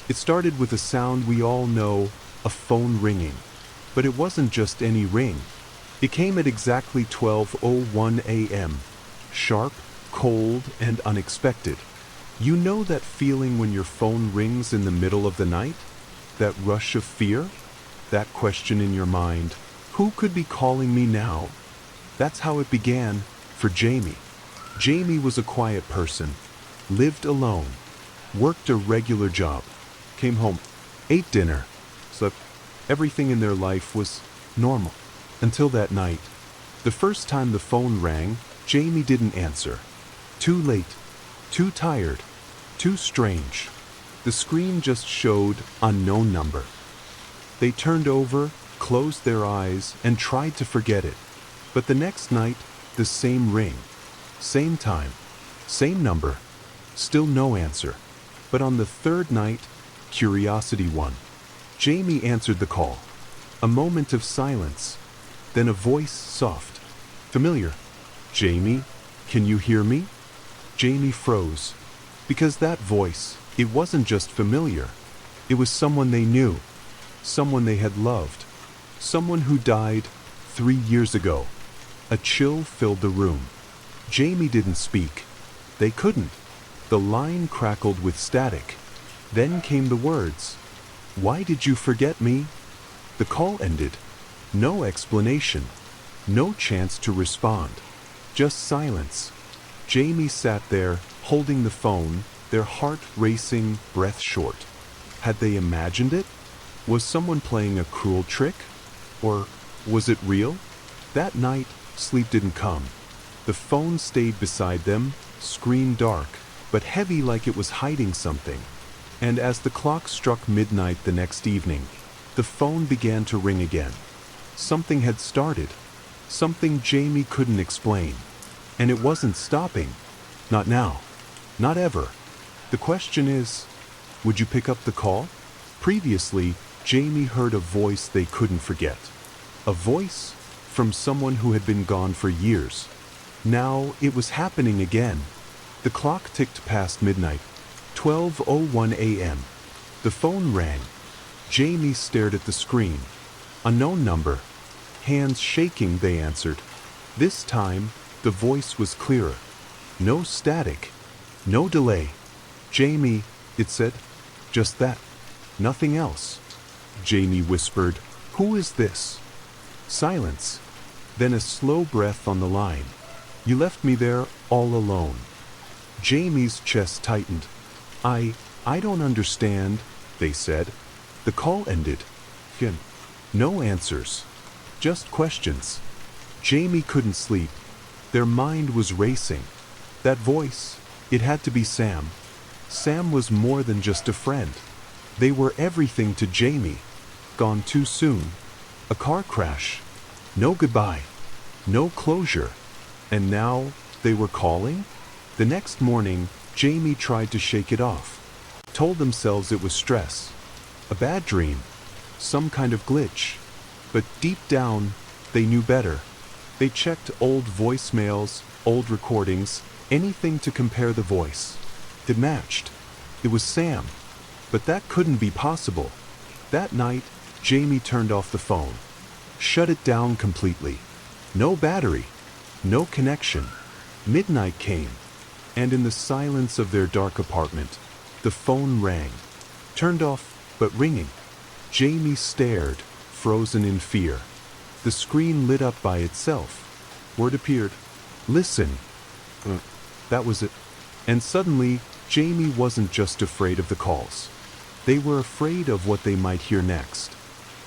It started with a sound we all know, a phone ringing. But it wasn't just any ring. It came at exactly 12:01 a.m. Sharp, cold, and unexpected. You know that feeling when your phone rings in the middle of the night? That rush of fear? That question in your mind, who could be calling me now? That's how it began for Jamie. Jamie was a quiet person, lived alone, worked a regular job, came home, ate dinner, slept. Everything in their life was normal. Until that night. The first time the phone rang, Jamie didn't answer. Too late, too tired, too strange. The screen just showed unknown number. They turned over, closed their eyes, and tried to forget it. But the next night, the same ring. Same time, same number, still no answer. But on the third night, curiosity won. Jamie answered the call. A moment of silence, then a voice soft, familiar. "Jamie, can you hear me?" Jamie froze, because that voice, it wasn't just familiar. It was someone they knew, someone they had loved, someone who died 3 years ago. A chill filled the room. Jamie didn't speak. They couldn't. The line crackled with static. Then came the words, "Why did you forget me?" The call ended. No explanation. No chance to respond. Just silence. Jamie sat there, holding the phone, their heart racing, breath short. Had they imagined it? Was someone playing a cruel trick? Or was it real? That night, sleep didn't come. The phone stayed beside them, screen dark, but heavy like it was hiding something. And as the clock struck midnight the next evening, the phone began to ring again. Something had started. Something Jamie couldn't explain. And it wasn't stopping. Not now. Not ever. The question is, would you pick up the call? Previously, Jamie heard a voice they couldn't forget. A voice from someone who had been gone for years. Now it was happening again. The clock ticked past midnight. 12:01 a.m. The phone rang. Jamie stared at the screen. Unknown number. Hands shaking, they answered. This time, the voice was clearer. No static. No delay. "Jamie," it said. Just that. Nothing else. Jamie whispered, "Who is this?" Silence. Then a slow breath on the line. "You left me there all alone." Jamie's chest tightened. I don't understand," they said. The call ended. Again. No answers. Just questions. Jamie couldn't sleep. Their mind was racing. That voice, it had to be Sam. Sam was more than just a friend. They were everything to Jamie. Gone too soon. A car crash. No goodbye. No closure. And now, they were calling? The next morning, Jamie tried to shake it off. Told themselves it was stress. A bad dream. Some kind of glitch. But deep down, they knew better. They checked old voicemails, old recordings, anything to compare the voice. It matched. It was Sam. But that couldn't be possible. That night, Jamie turned off the phone. Shut it down completely. No battery. No connection. Midnight came. And in the silence of their dark apartment, the phone rang. Turned off, but ringing. Jamie stared, frozen in fear. The screen lit up by itself. Word appeared. "Listen." That was it. And suddenly, Jamie wasn't just afraid of the calls. They were afraid of what they might hear next.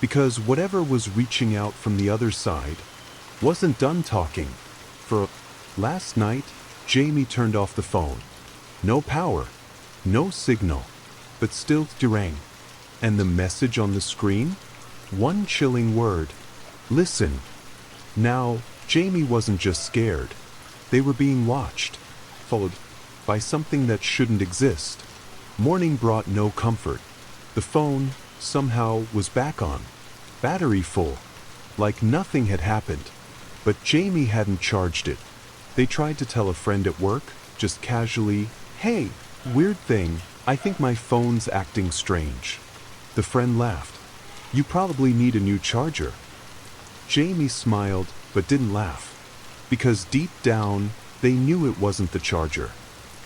Because whatever was reaching out from the other side wasn't done talking. For last night, Jamie turned off the phone. No power, no signal, but still it rang. And the message on the screen? One chilling word. Listen. Now, Jamie wasn't just scared. They were being watched, followed by something that shouldn't exist. Morning brought no comfort. The phone, somehow, was back on. Battery full. Like nothing had happened. But Jamie hadn't charged it. They tried to tell a friend at work, just casually, "Hey, weird thing," I think my phone's acting strange. The friend laughed. You probably need a new charger. Jamie smiled but didn't laugh. Because deep down, they knew it wasn't the charger.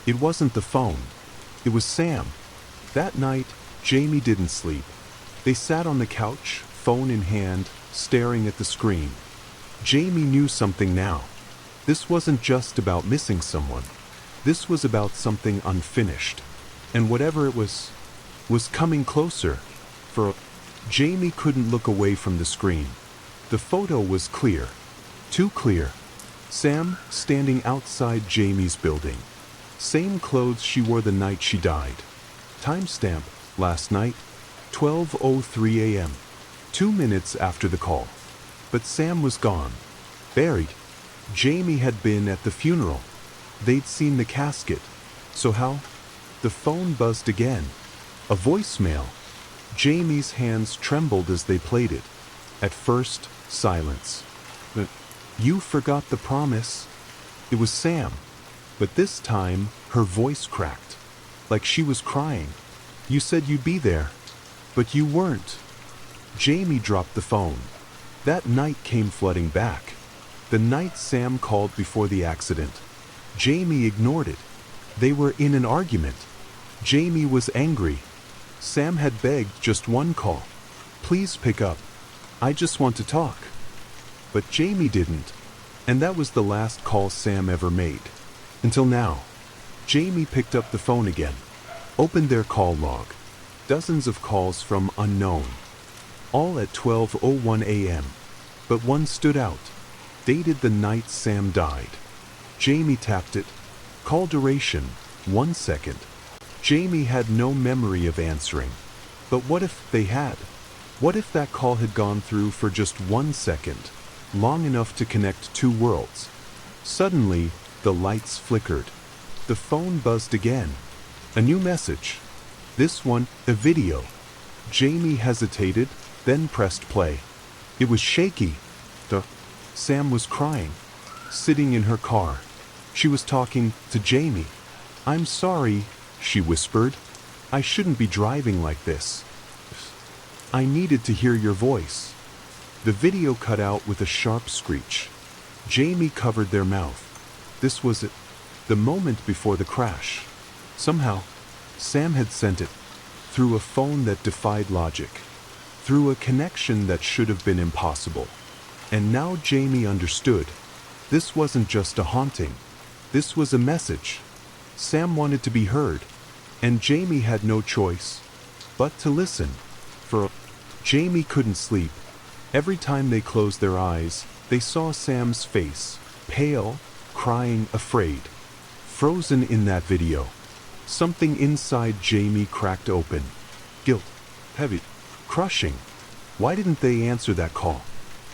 It wasn't the phone. It was Sam. That night, Jamie didn't sleep. They sat on the couch, phone in hand, staring at the screen. Jamie knew something now. This wasn't just about missing someone. This was about something unfinished. And whatever it was coming closer. Jamie couldn't look away from the screen. The photo was clear. Too clear. Sam standing outside Jamie's building. Same clothes she wore the night she died. Timestamp, last night, 12:03 a.m. 2 minutes after the call. But Sam was gone. Buried. Jamie had been at the funeral. They'd seen the casket. So how? The phone buzzed again. A voicemail. Jamie's hands trembled as they played it. At first, silence. You forgot the promise. It was Sam. But this time, her voice cracked. Like she was crying. You said you'd be there. But you weren't. Jamie dropped the phone. That night came flooding back. The night Sam called before the accident. Jamie ignored it. They were in an argument. Jamie was angry. Sam had begged just one call. Please pick up. I just want to talk. But Jamie didn't. And that was the last call Sam ever made. Until now. Jamie picked up the phone again. Opened their call log. Dozens of calls from unknown. All at 12:01 a.m. But one stood out. Dated the night Sam died. Jamie tapped it. Call duration, 1 second. Jamie had no memory of answering. But what if they had? What if that call had gone through for just 1 second, long enough to connect two worlds? Suddenly, the lights flickered. The phone buzzed again. A new message. This one, a video. Jamie hesitated, then pressed play. It was shaky. Sam was crying, sitting in her car. She was talking to Jamie. I'm sorry, she whispered. I shouldn't be driving like this. I needed to hear your voice. The video cut out with a sharp screech. Jamie covered their mouth. This was it. The moment before the crash. Somehow, Sam had sent it. Through a phone that defied logic. Through a connection that should have been impossible. And now Jamie understood. This wasn't just a haunting. This was a message. Sam wanted to be heard. And Jamie had no choice but to listen. Jamie couldn't sleep. Every time they closed their eyes, they saw Sam's face, pale, crying, afraid. Frozen in that video. Something inside Jamie cracked open. Guilt. Heavy. Crushing. Why didn't they answer that call?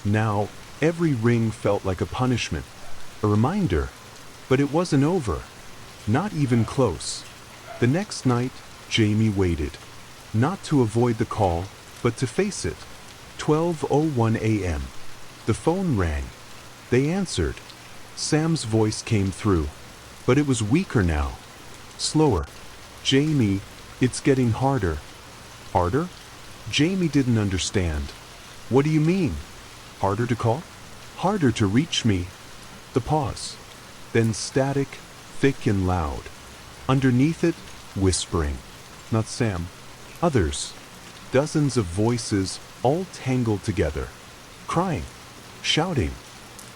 Now, every ring felt like a punishment. A reminder. But it wasn't over. Not even close. The next night, Jamie waited. Not to avoid the call, but to face it. 12:01 a.m. The phone rang. They answered. Sam's voice came through. But it was weaker now. Slower. Jamie, it's getting harder. Harder? Jamie didn't understand. What do you mean? Harder to call? Harder to reach me. The pause. Then static, thick and loud. Underneath it, whispering. Not Sam. Others. Dozens of voices, all tangled together. Crying. Shouting.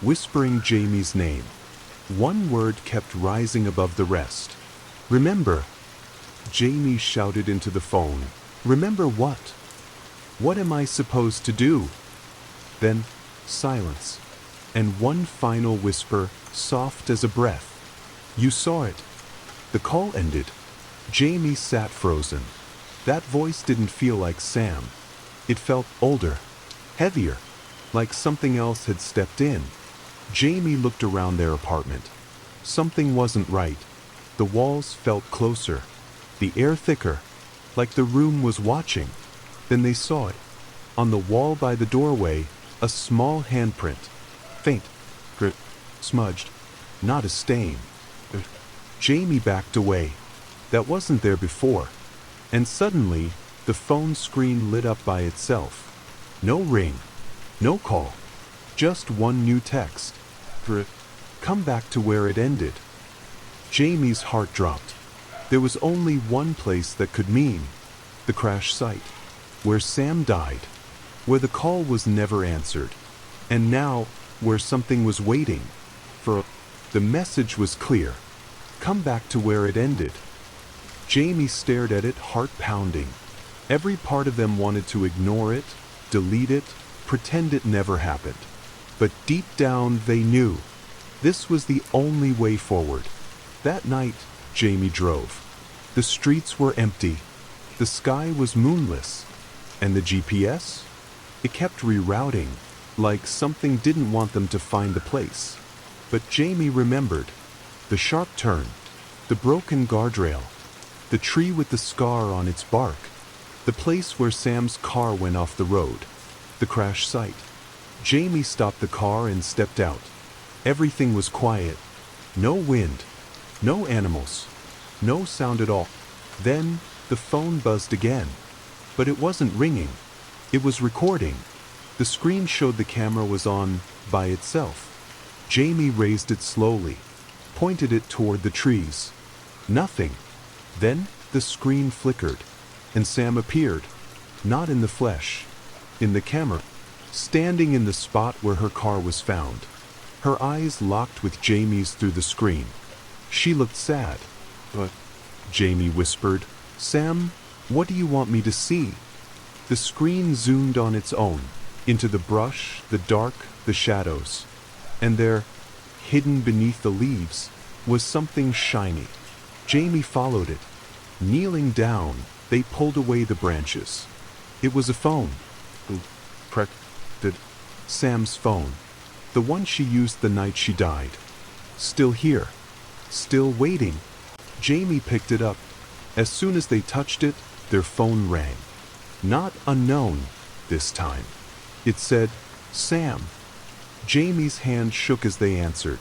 Whispering Jamie's name. One word kept rising above the rest. Remember. Jamie shouted into the phone. Remember what? What am I supposed to do? Then, silence. And one final whisper, soft as a breath. You saw it. The call ended. Jamie sat frozen. That voice didn't feel like Sam. It felt older, heavier, like something else had stepped in. Jamie looked around their apartment. Something wasn't right. The walls felt closer, the air thicker, like the room was watching. Then they saw it. On the wall by the doorway, a small handprint. Faint, smudged, not a stain. Jamie backed away. That wasn't there before. And suddenly, the phone screen lit up by itself. No ring, no call, just one new text. Come back to where it ended. Jamie's heart dropped. There was only one place that could mean the crash site, where Sam died, where the call was never answered, and now where something was waiting for. The message was clear. Come back to where it ended. Jamie stared at it, heart pounding. Every part of them wanted to ignore it, delete it, pretend it never happened. But deep down they knew this was the only way forward. That night, Jamie drove. The streets were empty. The sky was moonless. And the GPS? It kept rerouting, like something didn't want them to find the place. But Jamie remembered. The sharp turn, the broken guardrail, the tree with the scar on its bark, the place where Sam's car went off the road, the crash site. Jamie stopped the car and stepped out. Everything was quiet. No wind, no animals, no sound at all. Then the phone buzzed again. But it wasn't ringing. It was recording. The screen showed the camera was on by itself. Jamie raised it slowly, pointed it toward the trees. Nothing. Then the screen flickered, and Sam appeared, not in the flesh, in the camera, standing in the spot where her car was found. Her eyes locked with Jamie's through the screen. She looked sad. But, Jamie whispered, Sam, what do you want me to see? The screen zoomed on its own, into the brush, the dark, the shadows. And there, hidden beneath the leaves, was something shiny. Jamie followed it. Kneeling down, they pulled away the branches. It was a phone. Sam's phone. The one she used the night she died. Still here. Still waiting. Jamie picked it up. As soon as they touched it, their phone rang. Not unknown, this time. It said, Sam. Jamie's hand shook as they answered.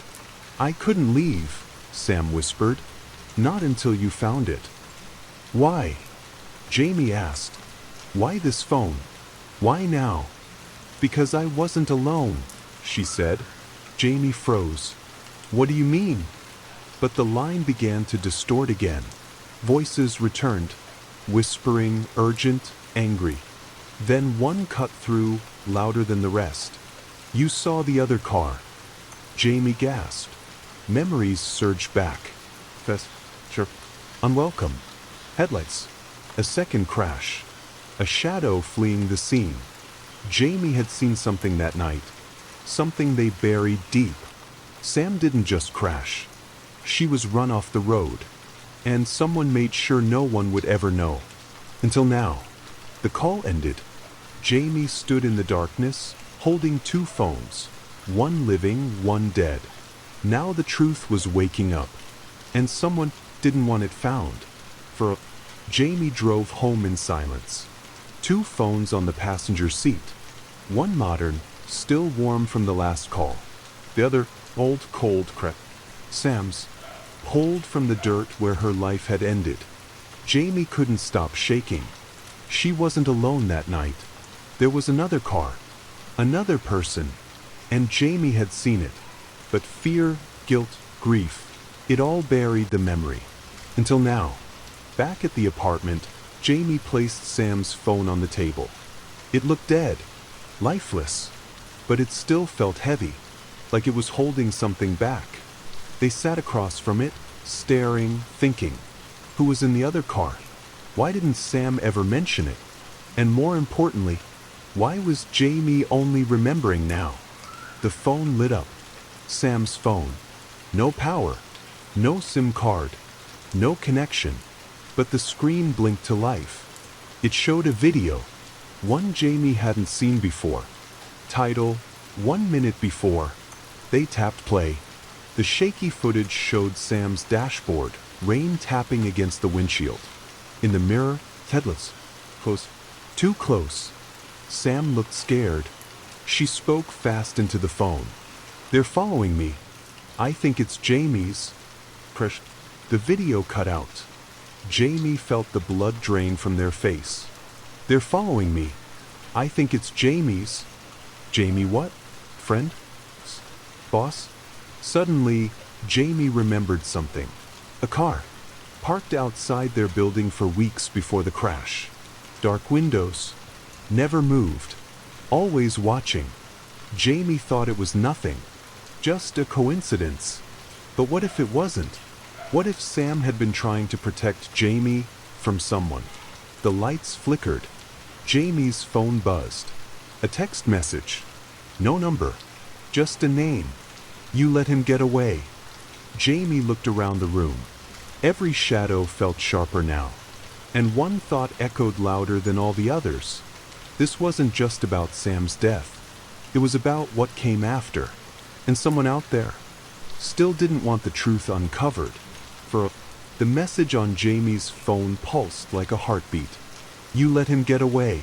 I couldn't leave, Sam whispered. Not until you found it. Why? Jamie asked. Why this phone? Why now? Because I wasn't alone, she said. Jamie froze. What do you mean? But the line began to distort again. Voices returned, whispering, urgent, angry. Then one cut through, louder than the rest. You saw the other car. Jamie gasped. Memories surged back. Unwelcome. Headlights. A second crash. A shadow fleeing the scene. Jamie had seen something that night. Something they buried deep. Sam didn't just crash. She was run off the road. And someone made sure no one would ever know. Until now. The call ended. Jamie stood in the darkness, holding two phones. One living, one dead. Now the truth was waking up. And someone didn't want it found. Jamie drove home in silence. Two phones on the passenger seat. One modern, still warm from the last call. The other, old, cold, Sam's, pulled from the dirt where her life had ended. Jamie couldn't stop shaking. She wasn't alone that night. There was another car. Another person. And Jamie had seen it. But fear, guilt, grief, it all buried the memory. Until now. Back at the apartment, Jamie placed Sam's phone on the table. It looked dead, lifeless, but it still felt heavy, like it was holding something back. They sat across from it, staring, thinking. Who was in the other car? Why didn't Sam ever mention it? And more importantly, why was Jamie only remembering now? The phone lit up. Sam's phone. No power, no SIM card, no connection. But the screen blinked to life. It showed a video, one Jamie hadn't seen before. Title, 1 minute before. They tapped play. The shaky footage showed Sam's dashboard, rain tapping against the windshield. In the mirror, headless. Close. Too close. Sam looked scared. She spoke fast into the phone. They're following me. I think it's Jamie's. The video cut out. Jamie felt the blood drain from their face. They're following me. I think it's Jamie's. Jamie what? Friend? Boss? Suddenly, Jamie remembered something. A car. Parked outside their building for weeks before the crash. Dark windows. Never moved. Always watching. Jamie thought it was nothing. Just a coincidence. But what if it wasn't? What if Sam had been trying to protect Jamie from someone? The lights flickered. Jamie's phone buzzed. A text message. No number. Just a name. You let him get away. Jamie looked around the room. Every shadow felt sharper now. And one thought echoed louder than all the others. This wasn't just about Sam's death. It was about what came after. And someone out there still didn't want the truth uncovered. The message on Jamie's phone pulsed like a heartbeat. You let him get away.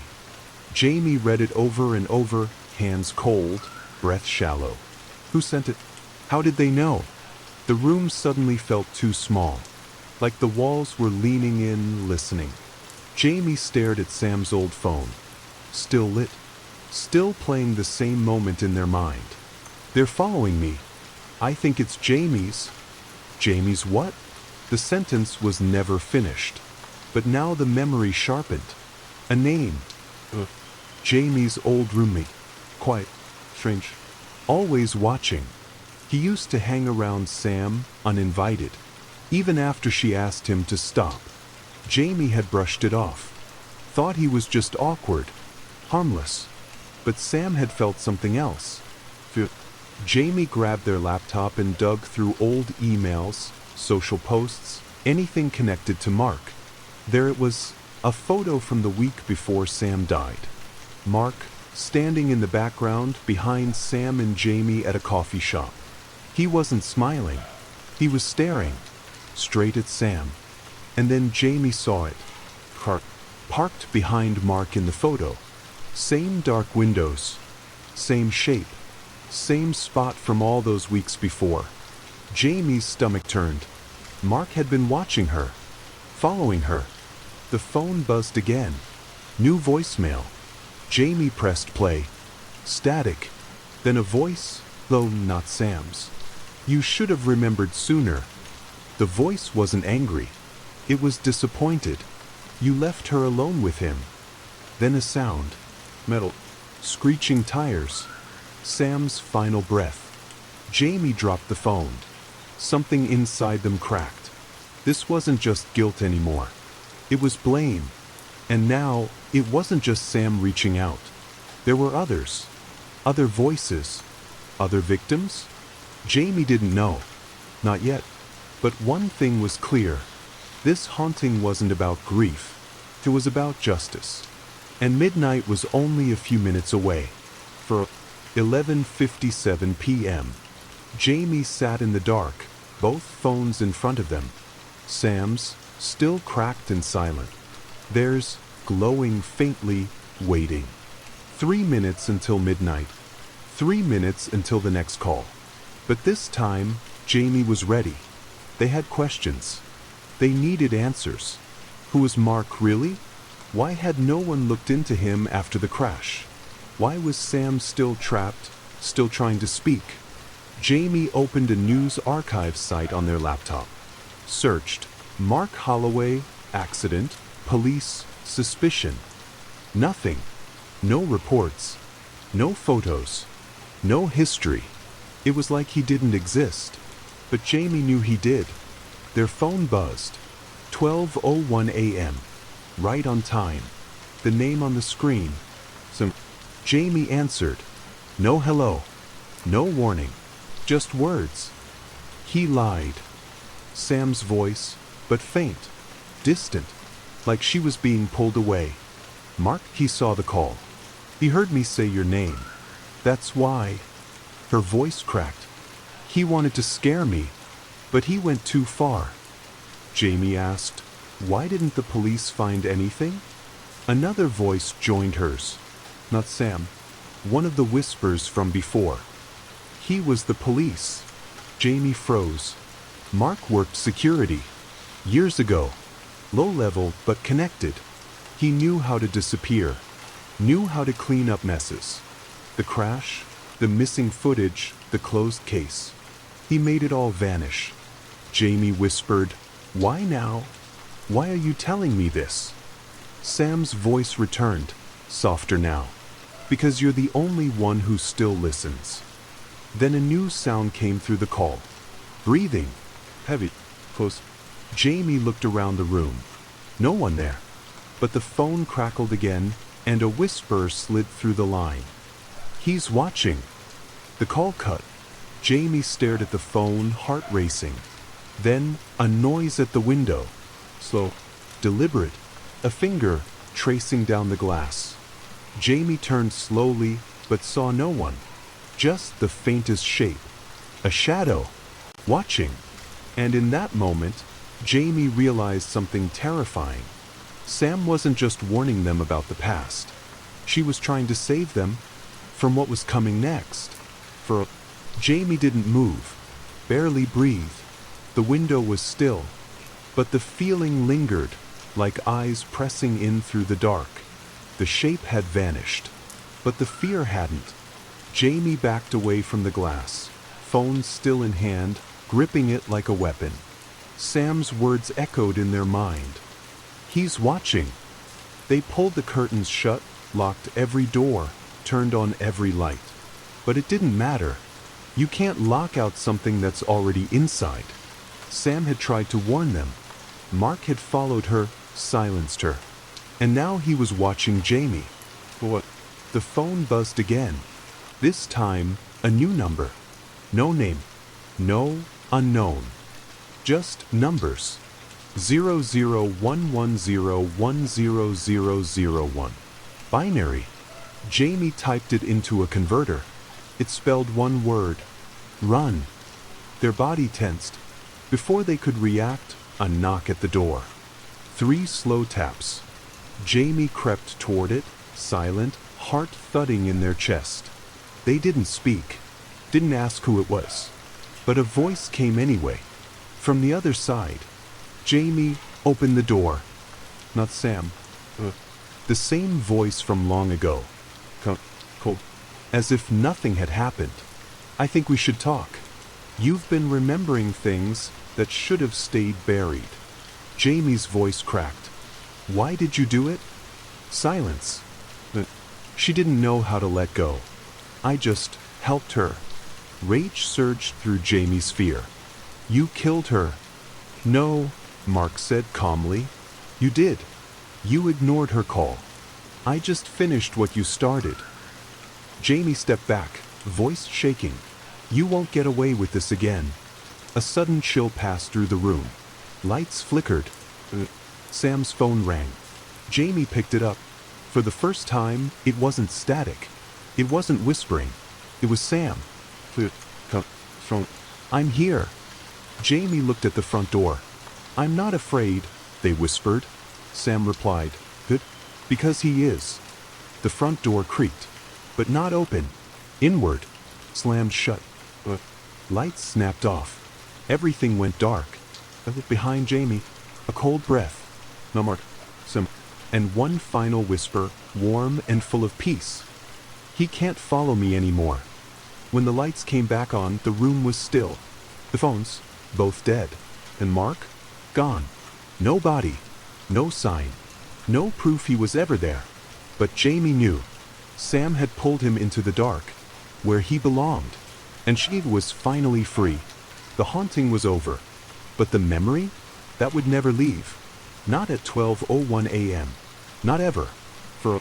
Jamie read it over and over, hands cold, breath shallow. Who sent it? How did they know? The room suddenly felt too small, like the walls were leaning in, listening. Jamie stared at Sam's old phone. Still lit. Still playing the same moment in their mind. They're following me. I think it's Jamie's. Jamie's what? The sentence was never finished. But now the memory sharpened. A name. Jamie's old roommate. Quiet. Strange. Always watching. He used to hang around Sam, uninvited. Even after she asked him to stop. Jamie had brushed it off. Thought he was just awkward. Harmless. But Sam had felt something else. Jamie grabbed their laptop and dug through old emails, social posts, anything connected to Mark. There it was, a photo from the week before Sam died. Mark, standing in the background behind Sam and Jamie at a coffee shop. He wasn't smiling. He was staring straight at Sam. And then Jamie saw it. Parked behind Mark in the photo. Same dark windows. Same shape. Same spot from all those weeks before. Jamie's stomach turned. Mark had been watching her. Following her. The phone buzzed again. New voicemail. Jamie pressed play. Static. Then a voice, though not Sam's. You should have remembered sooner. The voice wasn't angry. It was disappointed. You left her alone with him. Then a sound. Metal. Screeching tires. Sam's final breath. Jamie dropped the phone. Something inside them cracked. This wasn't just guilt anymore. It was blame. And now, it wasn't just Sam reaching out. There were others. Other voices. Other victims? Jamie didn't know. Not yet. But one thing was clear. This haunting wasn't about grief. It was about justice. And midnight was only a few minutes away. For 11:57 p.m. Jamie sat in the dark, both phones in front of them. Sam's, still cracked and silent. Theirs, glowing faintly, waiting. 3 minutes until midnight. 3 minutes until the next call. But this time, Jamie was ready. They had questions. They needed answers. Who was Mark really? Why had no one looked into him after the crash? Why was Sam still trapped, still trying to speak? Jamie opened a news archive site on their laptop. Searched, Mark Holloway, accident, police, suspicion. Nothing. No reports. No photos. No history. It was like he didn't exist. But Jamie knew he did. Their phone buzzed. 12:01 a.m. Right on time. The name on the screen. Jamie answered. No hello. No warning. Just words. He lied. Sam's voice, but faint. Distant. Like she was being pulled away. Mark, he saw the call. He heard me say your name. That's why. Her voice cracked. He wanted to scare me, but he went too far. Jamie asked, why didn't the police find anything? Another voice joined hers. Not Sam. One of the whispers from before. He was the police. Jamie froze. Mark worked security. Years ago. Low level but connected. He knew how to disappear, knew how to clean up messes. The crash, the missing footage, the closed case. He made it all vanish. Jamie whispered, "Why now? Why are you telling me this?" Sam's voice returned, softer now. "Because you're the only one who still listens." Then a new sound came through the call. Breathing. Heavy. Close. Jamie looked around the room. No one there. But the phone crackled again, and a whisper slid through the line. "He's watching." The call cut. Jamie stared at the phone, heart racing. Then, a noise at the window. Slow. Deliberate. A finger tracing down the glass. Jamie turned slowly, but saw no one. Just the faintest shape. A shadow. Watching. And in that moment, Jamie realized something terrifying. Sam wasn't just warning them about the past. She was trying to save them from what was coming next. Jamie didn't move, barely breathe. The window was still, but the feeling lingered, like eyes pressing in through the dark. The shape had vanished, but the fear hadn't. Jamie backed away from the glass, phone still in hand, gripping it like a weapon. Sam's words echoed in their mind. "He's watching." They pulled the curtains shut, locked every door, turned on every light. But it didn't matter. You can't lock out something that's already inside. Sam had tried to warn them. Mark had followed her, silenced her. And now he was watching Jamie. What? The phone buzzed again. This time, a new number. No name. No unknown. Just numbers. 0011010001. Binary. Jamie typed it into a converter. It spelled one word. Run. Their body tensed. Before they could react, a knock at the door. 3 slow taps. Jamie crept toward it, silent, heart thudding in their chest. They didn't speak, didn't ask who it was. But a voice came anyway. From the other side. Jamie opened the door. Not Sam. The same voice from long ago. Cold. As if nothing had happened. "I think we should talk. You've been remembering things that should have stayed buried." Jamie's voice cracked. "Why did you do it?" Silence. She didn't know how to let go. "I just helped her." Rage surged through Jamie's fear. "You killed her." "No," Mark said calmly. "You did. You ignored her call. I just finished what you started." Jamie stepped back, voice shaking. "You won't get away with this again." A sudden chill passed through the room. Lights flickered. Sam's phone rang. Jamie picked it up. For the first time, it wasn't static. It wasn't whispering. It was Sam. "I'm here." Jamie looked at the front door. "I'm not afraid," they whispered. Sam replied, "Good. Because he is." The front door creaked. But not open. Inward. Slammed shut. Lights snapped off. Everything went dark. Behind Jamie, a cold breath. "No, Mark. Sam." And one final whisper, warm and full of peace. "He can't follow me anymore." When the lights came back on, the room was still. The phones, both dead. And Mark? Gone. No body. No sign. No proof he was ever there. But Jamie knew. Sam had pulled him into the dark, where he belonged. And she was finally free. The haunting was over. But the memory? That would never leave. Not at 12:01 a.m. Not ever. For